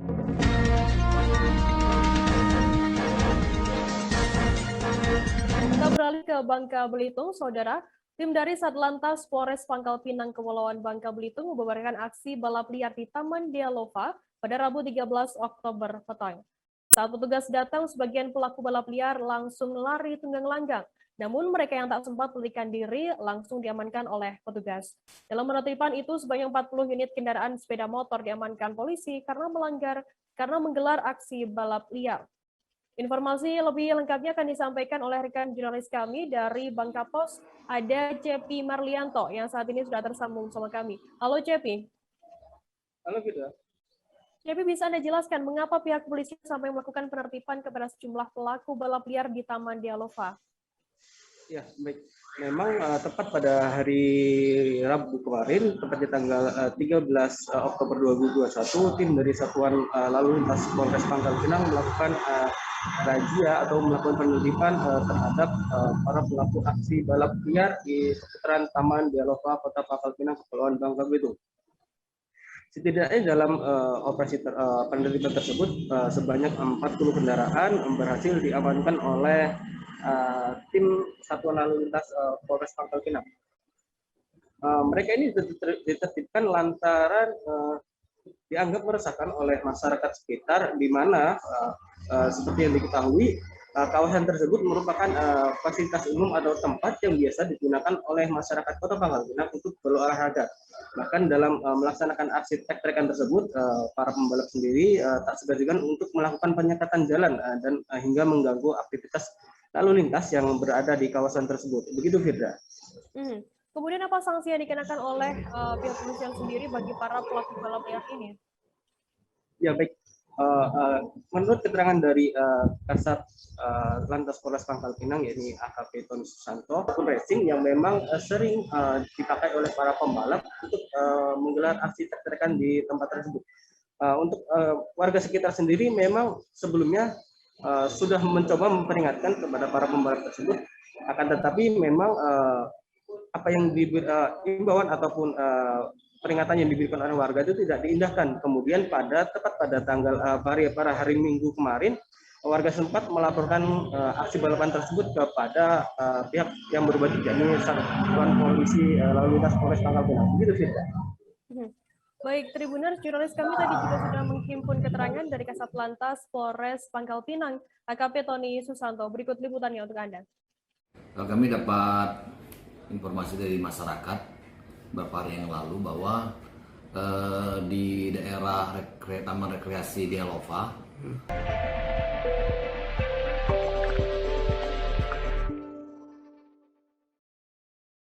Kita beralih ke Bangka Belitung, Saudara. Tim dari Satlantas Polres Pangkal Pinang Kepulauan Bangka Belitung membubarkan aksi balap liar di Taman Dialova pada Rabu 13 Oktober petang. Saat petugas datang, sebagian pelaku balap liar langsung lari tunggang langgang. Namun mereka yang tak sempat melarikan diri langsung diamankan oleh petugas. Dalam penertiban itu, sebanyak 40 unit kendaraan sepeda motor diamankan polisi karena menggelar aksi balap liar. Informasi lebih lengkapnya akan disampaikan oleh rekan jurnalis kami dari Bangka Pos, ada Cepi Marlianto yang saat ini sudah tersambung sama kami. Halo Cepi. Halo Fida. Cepi, bisa Anda jelaskan mengapa pihak kepolisian sampai melakukan penertiban kepada sejumlah pelaku balap liar di Taman Dialova? Ya, baik. Memang tepat pada hari Rabu kemarin, tepatnya tanggal 13 Oktober 2021, tim dari Satuan Lalu Lintas Polres Pangkal Pinang melakukan razia atau melakukan penertiban terhadap para pelaku aksi balap liar di seputaran Taman Dialova, Kota Pangkal Pinang, Kepulauan Bangka Belitung. Setidaknya dalam operasi penertiban tersebut sebanyak 40 kendaraan berhasil diamankan oleh tim Satuan Lalu Lintas Polres Pangkal Pinang. Mereka ini ditertibkan lantaran dianggap meresahkan oleh masyarakat sekitar, di mana seperti yang diketahui kawasan tersebut merupakan fasilitas umum atau tempat yang biasa digunakan oleh masyarakat Kota Pangkal Pinang untuk berolahraga. Bahkan dalam melaksanakan aksi trek-trekan tersebut, para pembalap sendiri tak segan-segan untuk melakukan penyekatan jalan dan hingga mengganggu aktivitas lalu lintas yang berada di kawasan tersebut. Begitu, Firda. Kemudian apa sanksi yang dikenakan oleh pihak kepolisian sendiri bagi para pelaku balap liar ini? Ya, baik. Menurut keterangan dari Kasat Lantas Polres Pangkal Pinang, yakni AKP Tony Susanto, akun racing yang memang sering dipakai oleh para pembalap untuk menggelar aksi trek-trekan di tempat tersebut. Untuk warga sekitar sendiri memang sebelumnya sudah mencoba memperingatkan kepada para pembalap tersebut, akan tetapi memang apa yang imbauan ataupun peringatan yang diberikan oleh warga itu tidak diindahkan. Kemudian tepat pada tanggal hari Minggu kemarin, warga sempat melaporkan aksi balapan tersebut kepada pihak yang berwajib, yakni Satuan Polisi Lalu Lintas Polres Pangkal Pinang. Begitu, Firda. Baik, Tribuners, jurnalis kami tadi juga sudah menghimpun keterangan dari Kasat Lantas Polres Pangkal Pinang, AKP Tony Susanto. Berikut liputannya untuk Anda. Kami dapat informasi dari masyarakat beberapa hari yang lalu bahwa di daerah Taman Rekreasi Dialova